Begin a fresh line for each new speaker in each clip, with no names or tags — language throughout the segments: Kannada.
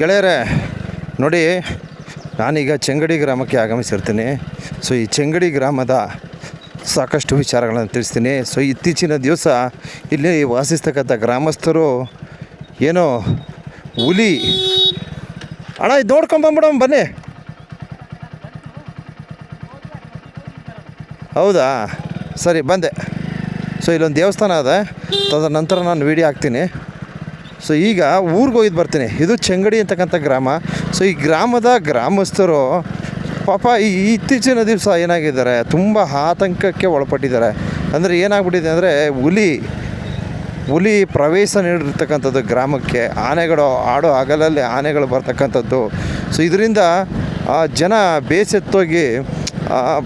ಗೆಳೆಯರೇ ನೋಡಿ, ನಾನೀಗ ಚೆಂಗಡಿ ಗ್ರಾಮಕ್ಕೆ ಆಗಮಿಸಿರ್ತೀನಿ. ಸೊ ಈ ಚೆಂಗಡಿ ಗ್ರಾಮದ ಸಾಕಷ್ಟು ವಿಚಾರಗಳನ್ನು ತಿಳಿಸ್ತೀನಿ. ಸೊ ಇತ್ತೀಚಿನ ದಿವಸ ಇಲ್ಲಿ ವಾಸಿಸ್ತಕ್ಕಂಥ ಗ್ರಾಮಸ್ಥರು ಏನೋ ಹುಲಿ ಅಣ್ಣ ಇದು ನೋಡ್ಕೊಂಬಂಬಿಡೋಣ ಬನ್ನಿ. ಹೌದಾ, ಸರಿ ಬಂದೆ. ಸೊ ಇಲ್ಲೊಂದು ದೇವಸ್ಥಾನ ಅದ, ತದನಂತರ ನಾನು ವೀಡಿಯೋ ಹಾಕ್ತೀನಿ. ಸೊ ಈಗ ಊರಿಗೆ ಹೋಗಿದ್ದು ಬರ್ತೀನಿ. ಇದು ಚೆಂಗಡಿ ಅಂತಕ್ಕಂಥ ಗ್ರಾಮ. ಸೊ ಈ ಗ್ರಾಮದ ಗ್ರಾಮಸ್ಥರು ಪಾಪ ಈ ಇತ್ತೀಚಿನ ದಿವಸ ಏನಾಗಿದ್ದಾರೆ, ತುಂಬ ಆತಂಕಕ್ಕೆ ಒಳಪಟ್ಟಿದ್ದಾರೆ. ಅಂದರೆ ಏನಾಗ್ಬಿಟ್ಟಿದೆ ಅಂದರೆ ಹುಲಿ ಪ್ರವೇಶ ನೀಡಿರ್ತಕ್ಕಂಥದ್ದು ಗ್ರಾಮಕ್ಕೆ. ಆನೆಗಳು ಆಡೋ ಹಗಲಲ್ಲಿ ಆನೆಗಳು ಬರ್ತಕ್ಕಂಥದ್ದು. ಸೊ ಇದರಿಂದ ಜನ ಬೇಸೆತ್ತೋಗಿ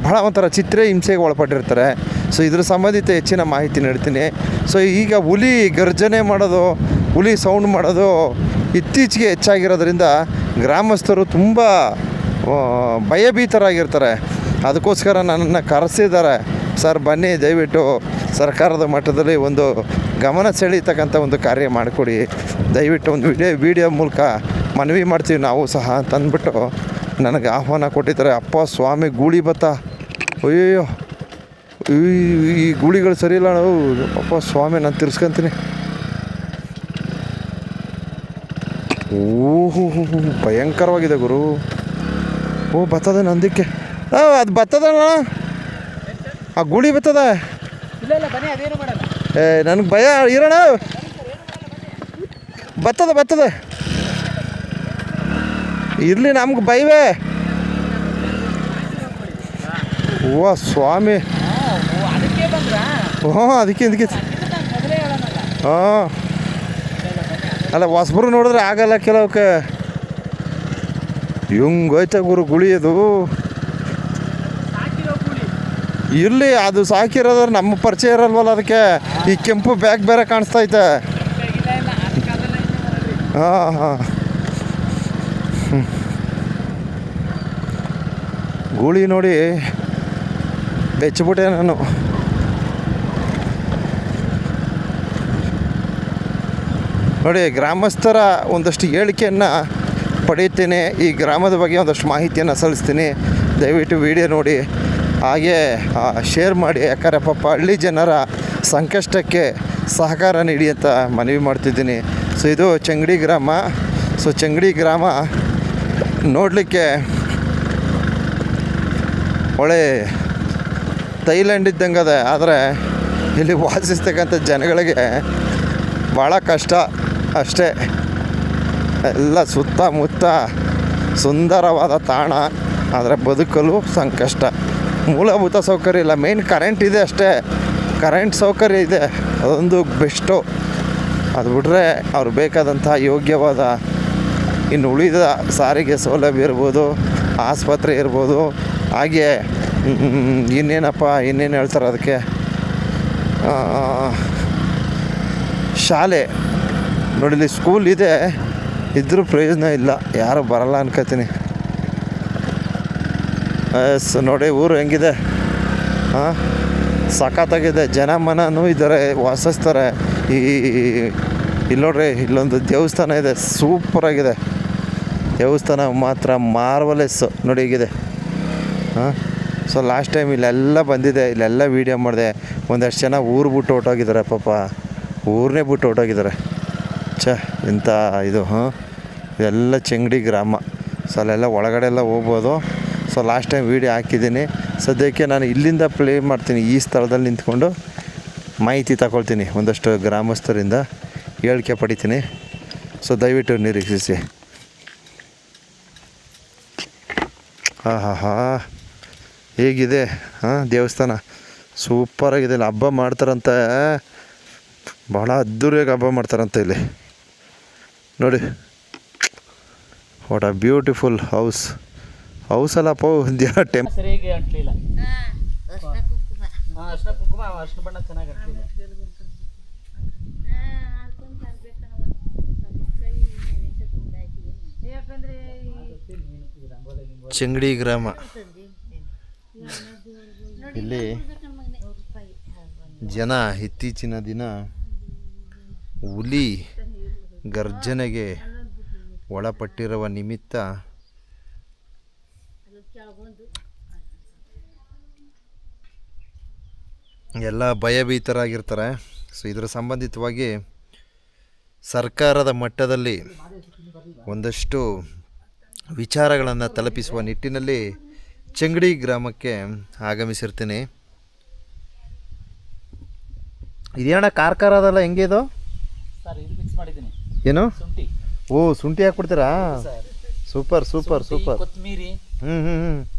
ಬಹಳ ಒಂಥರ ಹಿಂಸೆಗೆ ಒಳಪಟ್ಟಿರ್ತಾರೆ. ಸೊ ಇದ್ರ ಸಂಬಂಧಿತ ಹೆಚ್ಚಿನ ಮಾಹಿತಿ ನೀಡ್ತೀನಿ. ಸೊ ಈಗ ಹುಲಿ ಗರ್ಜನೆ ಮಾಡೋದು, ಹುಲಿ ಸೌಂಡ್ ಮಾಡೋದು ಇತ್ತೀಚೆಗೆ ಹೆಚ್ಚಾಗಿರೋದ್ರಿಂದ ಗ್ರಾಮಸ್ಥರು ತುಂಬ ಭಯಭೀತರಾಗಿರ್ತಾರೆ. ಅದಕ್ಕೋಸ್ಕರ ನನ್ನನ್ನು ಕರೆಸಿದ್ದಾರೆ. ಸರ್ ಬನ್ನಿ, ದಯವಿಟ್ಟು ಸರ್ಕಾರದ ಮಟ್ಟದಲ್ಲಿ ಒಂದು ಗಮನ ಸೆಳೀತಕ್ಕಂಥ ಒಂದು ಕಾರ್ಯ ಮಾಡಿಕೊಡಿ, ದಯವಿಟ್ಟು ಒಂದು ವಿಡಿಯೋ ಮೂಲಕ ಮನವಿ ಮಾಡ್ತೀವಿ ನಾವು ಸಹ ಅಂತ ಅಂದ್ಬಿಟ್ಟು ನನಗೆ ಆಹ್ವಾನ ಕೊಟ್ಟಿದ್ದಾರೆ. ಅಪ್ಪ ಸ್ವಾಮಿ ಗೂಳಿ ಬತ್ತ, ಅಯ್ಯೋ ಈ ಗೂಳಿಗಳು ಸರಿ ಇಲ್ಲ. ನಾವು ಅಪ್ಪ ಸ್ವಾಮಿ ನಾನು ತಿರ್ಸ್ಕೊತೀನಿ. ಓಹೋ ಭಯಂಕರವಾಗಿದೆ ಗುರು. ಓ ಬರ್ತದ ನಂದಕ್ಕೆ, ಅದು ಬರ್ತದಣ್ಣ, ಆ ಗೂಳಿ ಬರ್ತದ. ನನಗೆ ಭಯ ಇರೋಣ. ಬರ್ತದ ಇರಲಿ, ನಮ್ಗೆ ಭಯವೇ. ಓ ಸ್ವಾಮಿ, ಅದಕ್ಕೆ ಹಾಂ ಅಲ್ಲ, ಹೊಸಬ್ರು ನೋಡಿದ್ರೆ ಆಗಲ್ಲ ಕೆಲವಕ್ಕೆ. ಹಿಂಗೋಯ್ತ ಗುರು ಗುಳಿ ಅದು. ಇರಲಿ, ಅದು ಸಾಕಿರೋದ್ರೆ ನಮ್ಮ ಪರಿಚಯ ಇರಲ್ವಲ್ಲ ಅದಕ್ಕೆ. ಈ ಕೆಂಪು ಬ್ಯಾಗ್ ಬೇರೆ ಕಾಣಿಸ್ತೈತೆ. ಹಾಂ ಗೂಳಿ ನೋಡಿ ಬೆಚ್ಚಿಬಿಟ್ಟೆ ನಾನು. ನೋಡಿ, ಗ್ರಾಮಸ್ಥರ ಒಂದಷ್ಟು ಹೇಳಿಕೆಯನ್ನು ಪಡೆಯುತ್ತೇನೆ. ಈ ಗ್ರಾಮದ ಬಗ್ಗೆ ಒಂದಷ್ಟು ಮಾಹಿತಿಯನ್ನು ಸಲ್ಲಿಸ್ತೀನಿ. ದಯವಿಟ್ಟು ವಿಡಿಯೋ ನೋಡಿ, ಹಾಗೆ ಶೇರ್ ಮಾಡಿ. ಯಾಕಂದರೆ ಪಾಪ ಹಳ್ಳಿ ಜನರ ಸಂಕಷ್ಟಕ್ಕೆ ಸಹಕಾರ ನೀಡಿ ಅಂತ ಮನವಿ ಮಾಡ್ತಿದ್ದೀನಿ. ಸೊ ಇದು ಚೆಂಗಡಿ ಗ್ರಾಮ. ಸೊ ಚೆಂಗಡಿ ಗ್ರಾಮ ನೋಡಲಿಕ್ಕೆ ಒಳ್ಳೆ ಥೈಲ್ಯಾಂಡ್ ಇದ್ದಂಗೆ ಅದ. ಆದರೆ ಇಲ್ಲಿ ವಾಸಿಸ್ತಕ್ಕಂಥ ಜನಗಳಿಗೆ ಭಾಳ ಕಷ್ಟ ಅಷ್ಟೇ. ಎಲ್ಲ ಸುತ್ತಮುತ್ತ ಸುಂದರವಾದ ತಾಣ, ಆದರೆ ಬದುಕಲು ಸಂಕಷ್ಟ. ಮೂಲಭೂತ ಸೌಕರ್ಯ ಇಲ್ಲ. ಮೇನ್ ಕರೆಂಟ್ ಇದೆ ಅಷ್ಟೇ, ಕರೆಂಟ್ ಸೌಕರ್ಯ ಇದೆ, ಅದೊಂದು ಬೆಸ್ಟು. ಅದು ಬಿಟ್ಟರೆ ಅವ್ರು ಬೇಕಾದಂಥ ಯೋಗ್ಯವಾದ ಇನ್ನು ಉಳಿದ ಸಾರಿಗೆ ಸೌಲಭ್ಯ ಇರ್ಬೋದು, ಆಸ್ಪತ್ರೆ ಇರ್ಬೋದು, ಹಾಗೆ ಇನ್ನೇನು ಹೇಳ್ತಾರೆ ಅದಕ್ಕೆ, ಶಾಲೆ ನೋಡಿಲಿ, ಸ್ಕೂಲ್ ಇದೆ, ಇದ್ರೂ ಪ್ರಯೋಜನ ಇಲ್ಲ, ಯಾರು ಬರಲ್ಲ ಅನ್ಕೋತೀನಿ. ನೋಡಿ ಊರು ಹೆಂಗಿದೆ, ಹಾಂ ಸಖತ್ತಾಗಿದೆ. ಜನಮನೂ ಇದ್ದಾರೆ, ವಾಸಿಸ್ತಾರೆ. ಇಲ್ಲಿ ನೋಡ್ರಿ, ಇಲ್ಲೊಂದು ದೇವಸ್ಥಾನ ಇದೆ, ಸೂಪರಾಗಿದೆ ದೇವಸ್ಥಾನ ಮಾತ್ರ, ಮಾರ್ವಲೆಸ್ ನೋಡಿ ಹೇಗಿದೆ. ಹಾಂ ಸೊ ಲಾಸ್ಟ್ ಟೈಮ್ ಇಲ್ಲೆಲ್ಲ ಬಂದಿದೆ, ಇಲ್ಲೆಲ್ಲ ವೀಡಿಯೋ ಮಾಡಿದೆ. ಒಂದಷ್ಟು ಜನ ಊರು ಬಿಟ್ಟು ಹೊರ್ಟೋಗಿದ್ದಾರೆ, ಪಾಪ ಊರನ್ನೇ ಬಿಟ್ಟು ಹೊರ್ಟೋಗಿದ್ದಾರೆ. ಇಂಥ ಇದು. ಹಾಂ ಇದೆಲ್ಲ ಚೆಂಗಡಿ ಗ್ರಾಮ. ಸೊ ಅಲ್ಲೆಲ್ಲ ಒಳಗಡೆ ಎಲ್ಲ ಹೋಗ್ಬೋದು. ಸೊ ಲಾಸ್ಟ್ ಟೈಮ್ ವೀಡಿಯೋ ಹಾಕಿದ್ದೀನಿ. ಸದ್ಯಕ್ಕೆ ನಾನು ಇಲ್ಲಿಂದ ಪ್ಲೇ ಮಾಡ್ತೀನಿ, ಈ ಸ್ಥಳದಲ್ಲಿ ನಿಂತ್ಕೊಂಡು ಮಾಹಿತಿ ತಗೊಳ್ತೀನಿ, ಒಂದಷ್ಟು ಗ್ರಾಮಸ್ಥರಿಂದ ಹೇಳಿಕೆ ಪಡಿತೀನಿ. ಸೊ ದಯವಿಟ್ಟು ನಿರೀಕ್ಷಿಸಿ. ಹೇಗಿದೆ ದೇವಸ್ಥಾನ, ಸೂಪರಾಗಿದೆ. ಇಲ್ಲಿ ಹಬ್ಬ ಮಾಡ್ತಾರಂತೆ, ಭಾಳ ಅದ್ದೂರಿಯಾಗಿ ಹಬ್ಬ ಮಾಡ್ತಾರಂತೆ ಇಲ್ಲಿ ನೋಡಿ. ವಾಟ್ ಅ ಬ್ಯೂಟಿಫುಲ್ ಹೌಸ್ ಅಲ್ಲಪ್ಪ,
ಸರಿಯಾಗಿ ಅಂಟ್ಲಿಲ್ಲ. ಅರ್ಶಿನ ಕುಂಕುಮ, ಅರ್ಶಿನ ಬಣ್ಣ ಚೆನ್ನಾಗಿ ಅಂಟ್ಲಿಲ್ಲ.
ಚೆಂಗಡಿ ಗ್ರಾಮ. ಇಲ್ಲಿ ಜನ ಇತ್ತೀಚಿನ ದಿನ ಹುಲಿ ಗರ್ಜನೆಗೆ ಒಳಪಟ್ಟಿರುವ ನಿಮಿತ್ತ ಎಲ್ಲ ಭಯಭೀತರಾಗಿರ್ತಾರೆ. ಸೊ ಇದರ ಸಂಬಂಧಿತವಾಗಿ ಸರ್ಕಾರದ ಮಟ್ಟದಲ್ಲಿ ಒಂದಷ್ಟು ವಿಚಾರಗಳನ್ನು ತಲುಪಿಸುವ ನಿಟ್ಟಿನಲ್ಲಿ ಚೆಂಗಡಿ ಗ್ರಾಮಕ್ಕೆ ಆಗಮಿಸಿರ್ತೀನಿ. ಇದೇನ ಕಾರ್ಕಾರ ಅದಲ್ಲ, ಹೆಂಗೆ ಇದು?
ಸರ್ ಇದು ಮಿಕ್ಸ್ ಮಾಡಿದ್ದೀನಿ.
ಏನು?
ಶುಂಠಿ.
ಓ, ಶುಂಠಿ ಹಾಕ್ಬಿಡ್ತೀರಾ? Super super super.
ಕೊತ್ತಂಬರಿ.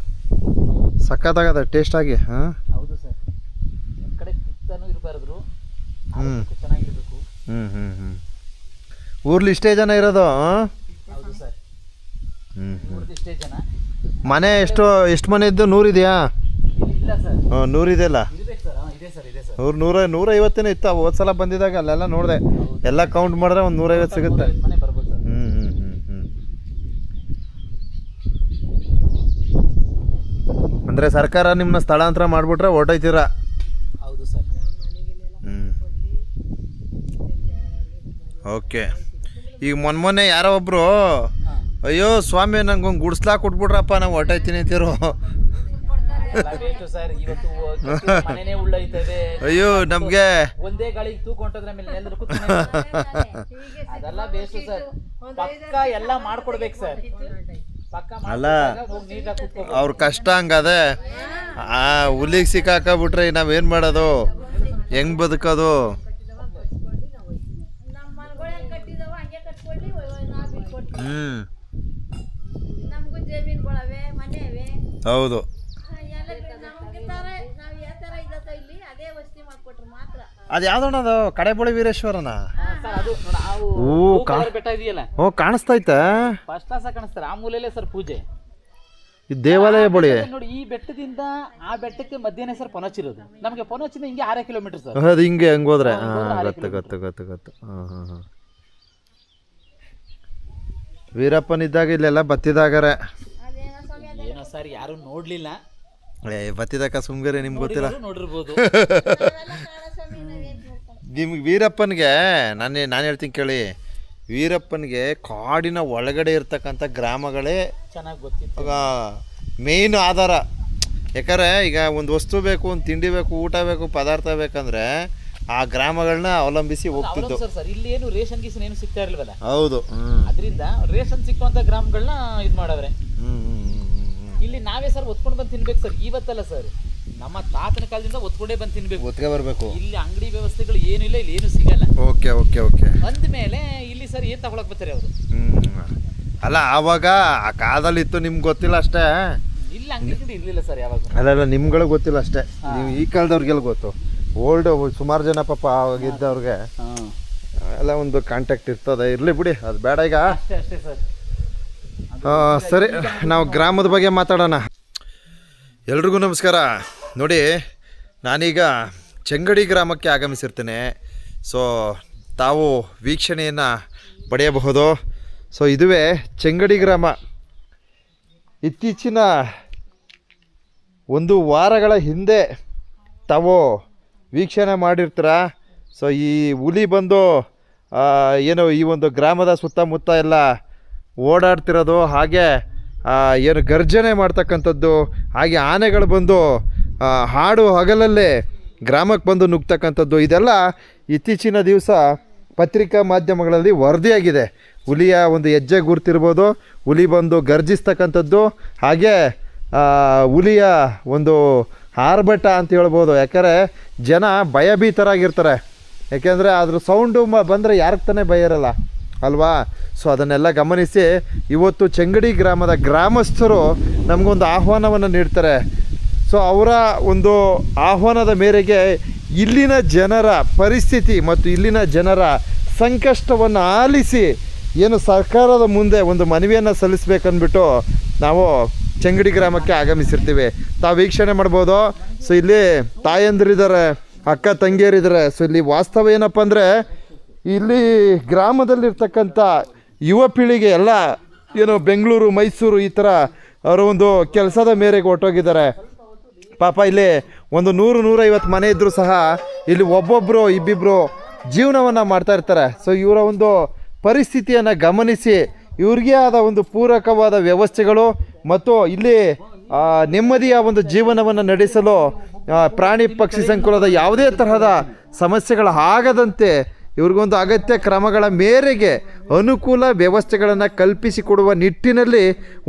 ಸಖತ್ತಾಗದ ಟೇಸ್ಟ್ ಆಗಿ. ಹಾಂ,
ಹೌದು ಸರ್. ಒಂದು ಕಡೆ ಕಿತ್ತನೂ ಇರಬಾರ್ದು, ಚೆನ್ನಾಗಿರ್ಬೇಕು.
ಊರ್ಲಿ ಇಷ್ಟೇ ಜನ ಇರೋದು?
ಹೌದು ಸರ್. ಇಷ್ಟೇ ಜನ.
ಮನೆ ಎಷ್ಟು ಮನೆ ಇದ್ದು? 100 ಇದೆಯಾ?
ಇಲ್ಲ ಸರ್.
100 ಇದೆಯಲ್ಲ?
ಇರ್ಬೇಕು ಸರ್. ಇದೆ ಸರ್, ಇದೆ ಸರ್.
150 ಇತ್ತು. ಹೋದ ಸಲ ಬಂದಿದ್ದಾಗ ಅಲ್ಲೆಲ್ಲ ನೋಡಿದೆ. ಎಲ್ಲ ಕೌಂಟ್ ಮಾಡಿದ್ರೆ ಒಂದು 150 ಸಿಗುತ್ತೆ.
ಮನೆ ಬರ್ಬೋದು ಸರ್.
ಅಂದರೆ ಸರ್ಕಾರ ನಿಮ್ಮನ್ನ ಸ್ಥಳಾಂತರ ಮಾಡಿಬಿಟ್ರೆ ಹೊರಟೋಯ್ತೀರಾ?
ಹೌದು ಸರ್.
ಓಕೆ. ಈಗ ಮೊನ್ನೆ ಯಾರೋ ಒಬ್ಬರು, ಅಯ್ಯೋ ಸ್ವಾಮಿ ನಂಗೊಂದು ಗುಡಿಸ್ಲಾ ಕೊಟ್ಬಿಟ್ರಪ್ಪ, ನಾವು ಹೊರಟೋಯ್ತೀನಿ ಅಂತಿರೋ.
ಸರ್ ಇವತ್ತು ಮನೆನೇ ಉಳ್ಳೈತದೆ.
ಅಯ್ಯೋ ನಮ್ಗೆ
ಒಂದೇ ಗಾಳಿಗೆ ತೂಕೊಂಡ್ರೆ ಆಮೇಲೆ ನೆಲದ ಅದೆಲ್ಲ ಬೇಕು ಸರ್. ಪಕ್ಕ ಎಲ್ಲ ಮಾಡ್ಕೊಡ್ಬೇಕು ಸರ್.
ಅಲ್ಲ, ಅವ್ರ ಕಷ್ಟ ಹಂಗದೆ. ಹುಲಿಗೆ ಸಿಕ್ಕಾಕಬಿಟ್ರೆ ನಾವೇನು ಮಾಡೋದು? ಹೆಂಗ್ ಬದುಕೋದು? ಹೌದು. ಅದು ಯಾವ್ದಣ್ಣ ಅದು? ಕಡೆಬಳಿ ವೀರೇಶ್ವರನ?
ಬೆಟ್ಟ ಇದೆಯಲ್ಲ?
ಓ, ಕಾಣಿಸ್ತೈತೆ.
ಫಸ್ಟ್ ಕ್ಲಾಸ್ ಕಾಣಿಸ್ತಾರೆ. ಆ ಮೂಲೆಯಲ್ಲೇ ಸರ್ ಪೂಜೆ.
ಈ ದೇವಾಲಯ ಬಳಿ
ನೋಡಿ. ಈ ಬೆಟ್ಟದಿಂದ ಆ ಬೆಟ್ಟಕ್ಕೆ ಮಧ್ಯಾಹ್ನ ಸರ್ ಪೊನಚಿರೋದು. ನಮಗೆ ಪೊನಚಿಂದ ಹಿಂಗೆ 6 ಕಿಲೋಮೀಟರ್ ಸರ್.
ಅದು ಹಿಂಗೆ ಹೋದ್ರೆ ಗೊತ್ತು. ಹಾಂ. ವೀರಪ್ಪನಿದ್ದಾಗ ಇಲ್ಲೆಲ್ಲ ಬತ್ತಿದಾಗರೆ
ಏನೋ ಸರ್, ಯಾರು ನೋಡ್ಲಿಲ್ಲ.
ಬತ್ತಿದಾಕ ಸುಮ್ಗರೆ ನಿಮ್ಗೆ ಗೊತ್ತಿಲ್ಲ.
ನೋಡಿರ್ಬೋದು.
ನಿಮ್ಗೆ ವೀರಪ್ಪನಿಗೆ ನಾನು ಹೇಳ್ತೀನಿ ಕೇಳಿ. ವೀರಪ್ಪನಿಗೆ ಕಾಡಿನ ಒಳಗಡೆ ಇರ್ತಕ್ಕಂಥ ಗ್ರಾಮಗಳೇ
ಚೆನ್ನಾಗಿ ಗೊತ್ತಿತ್ತು.
ಮೇಯ್ನ್ ಆಧಾರ. ಯಾಕಂದರೆ ಈಗ ಒಂದು ವಸ್ತು ಬೇಕು, ಒಂದು ತಿಂಡಿ ಬೇಕು, ಊಟ ಬೇಕು, ಪದಾರ್ಥ ಬೇಕಂದ್ರೆ ಆ ಗ್ರಾಮಗಳನ್ನ ಅವಲಂಬಿಸಿ ಹೋಗ್ತಿದ್ದು
ಸರ್. ಇಲ್ಲಿ ಏನು ರೇಷನ್ ಗೀಸನ್ ಏನು ಸಿಗ್ತಾ ಇರಲ್ವಲ್ಲ?
ಹೌದು.
ಅದರಿಂದ ರೇಷನ್ ಸಿಕ್ಕುವಂತ ಗ್ರಾಮಗಳನ್ನ ಇದು ಮಾಡವ್ರೆ. ಇಲ್ಲಿ ನಾವೇ ಸರ್ ಒತ್ಕೊಂಡು ಬಂದು ತಿನ್ಬೇಕು ಸರ್. ಇವತ್ತಲ್ಲ ಸರ್, ನಮ್ಮ ತಾತನ ಕಾಲದಿಂದ ಒತ್ಕೊಂಡೇ ಬಂದು ತಿನ್ಬೇಕು, ಒತ್ಕೊ ಬರಬೇಕು. ಇಲ್ಲಿ ಅಂಗಡಿ ವ್ಯವಸ್ಥೆಗಳು ಏನು ಇಲ್ಲ, ಇಲ್ಲಿ ಏನು ಸಿಗಲ್ಲ.
Okay okay okay.
ಅಂದಮೇಲೆ ಇಲ್ಲಿ ಸರ್ ಏನು ತಗೊಳಕ್ ಬರ್ತಾರೆ ಅವರು?
ಅಲ್ಲ, ಆವಾಗ ಆ ಕಾಲದಲ್ಲಿ ಇತ್ತು, ನಿಮ್ಗೆ ಗೊತ್ತಿಲ್ಲ ಅಷ್ಟೇ.
ಇಲ್ಲಿ ಅಂಗಡಿ ಇರ್ಲಿಲ್ಲ ಸರ್ ಯಾವಾಗ.
ಅಲ್ಲ, ನಿಮ್ಗಳಿಗೆ ಗೊತ್ತಿಲ್ಲ ಅಷ್ಟೇ. ನೀವು ಈ ಕಾಲದವ್ರಿಗೆಲ್ಲ ಗೊತ್ತು. ಓಲ್ಡ್ ಸುಮಾರು ಜನ ಪಾಪ ಆಗಿದ್ದವ್ರಿಗೆ ಎಲ್ಲ ಒಂದು ಕಾಂಟ್ಯಾಕ್ಟ್ ಇರ್ತದೆ. ಇರಲಿ ಬಿಡಿ, ಅದು ಬೇಡ ಈಗ.
ಅಷ್ಟೇ ಸರ್.
ಸರಿ, ನಾವು ಗ್ರಾಮದ ಬಗ್ಗೆ ಮಾತಾಡೋಣ. ಎಲ್ರಿಗೂ ನಮಸ್ಕಾರ. ನೋಡಿ, ನಾನೀಗ ಚೆಂಗಡಿ ಗ್ರಾಮಕ್ಕೆ ಆಗಮಿಸಿರ್ತೇನೆ. ಸೊ ತಾವು ವೀಕ್ಷಣೆಯನ್ನು ಪಡೆಯಬಹುದು. ಸೊ ಇದುವೇ ಚೆಂಗಡಿ ಗ್ರಾಮ. ಇತ್ತೀಚಿನ 1 ವಾರಗಳ ಹಿಂದೆ ತಾವು ವೀಕ್ಷಣೆ ಮಾಡಿರ್ತೀರ. ಸೊ ಈ ಹುಲಿ ಬಂದು ಏನು ಈ ಒಂದು ಗ್ರಾಮದ ಸುತ್ತಮುತ್ತ ಎಲ್ಲ ಓಡಾಡ್ತಿರೋದು, ಹಾಗೆ ಏನು ಗರ್ಜನೆ ಮಾಡ್ತಕ್ಕಂಥದ್ದು, ಹಾಗೆ ಆನೆಗಳು ಬಂದು ಹಾಡು ಹಗಲಲ್ಲೇ ಗ್ರಾಮಕ್ಕೆ ಬಂದು ನುಗ್ತಕ್ಕಂಥದ್ದು, ಇದೆಲ್ಲ ಇತ್ತೀಚಿನ ದಿವಸ ಪತ್ರಿಕಾ ಮಾಧ್ಯಮಗಳಲ್ಲಿ ವರದಿಯಾಗಿದೆ. ಹುಲಿಯ ಒಂದು ಹೆಜ್ಜೆ ಗುರ್ತಿರ್ಬೋದು, ಹುಲಿ ಬಂದು ಗರ್ಜಿಸ್ತಕ್ಕಂಥದ್ದು, ಹಾಗೆ ಹುಲಿಯ ಒಂದು ಆರ್ಭಟ ಅಂತ ಹೇಳ್ಬೋದು. ಯಾಕಂದರೆ ಜನ ಭಯಭೀತರಾಗಿರ್ತಾರೆ. ಯಾಕೆಂದರೆ ಅದ್ರ ಸೌಂಡು ಬಂದರೆ ಯಾರಿಗೆ ತಾನೇ ಭಯ ಇರಲ್ಲ ಅಲ್ವಾ? ಸೊ ಅದನ್ನೆಲ್ಲ ಗಮನಿಸಿ ಇವತ್ತು ಚೆಂಗಡಿ ಗ್ರಾಮದ ಗ್ರಾಮಸ್ಥರು ನಮಗೊಂದು ಆಹ್ವಾನವನ್ನು ನೀಡ್ತಾರೆ. ಸೊ ಅವರ ಒಂದು ಆಹ್ವಾನದ ಮೇರೆಗೆ ಇಲ್ಲಿನ ಜನರ ಪರಿಸ್ಥಿತಿ ಮತ್ತು ಇಲ್ಲಿನ ಜನರ ಸಂಕಷ್ಟವನ್ನು ಆಲಿಸಿ ಏನು ಸರ್ಕಾರದ ಮುಂದೆ ಒಂದು ಮನವಿಯನ್ನು ಸಲ್ಲಿಸಬೇಕಂದ್ಬಿಟ್ಟು ನಾವು ಚೆಂಗಡಿ ಗ್ರಾಮಕ್ಕೆ ಆಗಮಿಸಿರ್ತೀವಿ. ತಾವು ವೀಕ್ಷಣೆ ಮಾಡ್ಬೋದು. ಸೊ ಇಲ್ಲಿ ತಾಯಂದಿರಿದ್ದಾರೆ, ಅಕ್ಕ ತಂಗಿಯರಿದ್ದಾರೆ. ಸೊ ಇಲ್ಲಿ ವಾಸ್ತವ ಏನಪ್ಪ ಅಂದರೆ, ಇಲ್ಲಿ ಗ್ರಾಮದಲ್ಲಿರ್ತಕ್ಕಂಥ ಯುವ ಪೀಳಿಗೆ ಎಲ್ಲ ಏನು ಬೆಂಗಳೂರು, ಮೈಸೂರು ಈ ಥರ ಅವರ ಒಂದು ಕೆಲಸದ ಮೇರೆಗೆ ಹೊರಟೋಗಿದ್ದಾರೆ. ಪಾಪ ಇಲ್ಲಿ ಒಂದು 100-150 ಮನೆ ಇದ್ದರೂ ಸಹ ಇಲ್ಲಿ ಒಬ್ಬೊಬ್ಬರು ಇಬ್ಬಿಬ್ಬರು ಜೀವನವನ್ನು ಮಾಡ್ತಾ ಇರ್ತಾರೆ. ಸೊ ಇವರ ಒಂದು ಪರಿಸ್ಥಿತಿಯನ್ನು ಗಮನಿಸಿ ಇವ್ರಿಗೆ ಆದ ಒಂದು ಪೂರಕವಾದ ವ್ಯವಸ್ಥೆಗಳು ಮತ್ತು ಇಲ್ಲಿ ನೆಮ್ಮದಿಯ ಒಂದು ಜೀವನವನ್ನು ನಡೆಸಲು ಪ್ರಾಣಿ ಪಕ್ಷಿ ಸಂಕುಲದ ಯಾವುದೇ ತರಹದ ಸಮಸ್ಯೆಗಳು ಆಗದಂತೆ ಇವ್ರಿಗೊಂದು ಅಗತ್ಯ ಕ್ರಮಗಳ ಮೇರೆಗೆ ಅನುಕೂಲ ವ್ಯವಸ್ಥೆಗಳನ್ನು ಕಲ್ಪಿಸಿಕೊಡುವ ನಿಟ್ಟಿನಲ್ಲಿ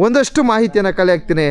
ಒಂದಷ್ಟು ಮಾಹಿತಿಯನ್ನು ಕಲೆ ಹಾಕ್ತೀನಿ.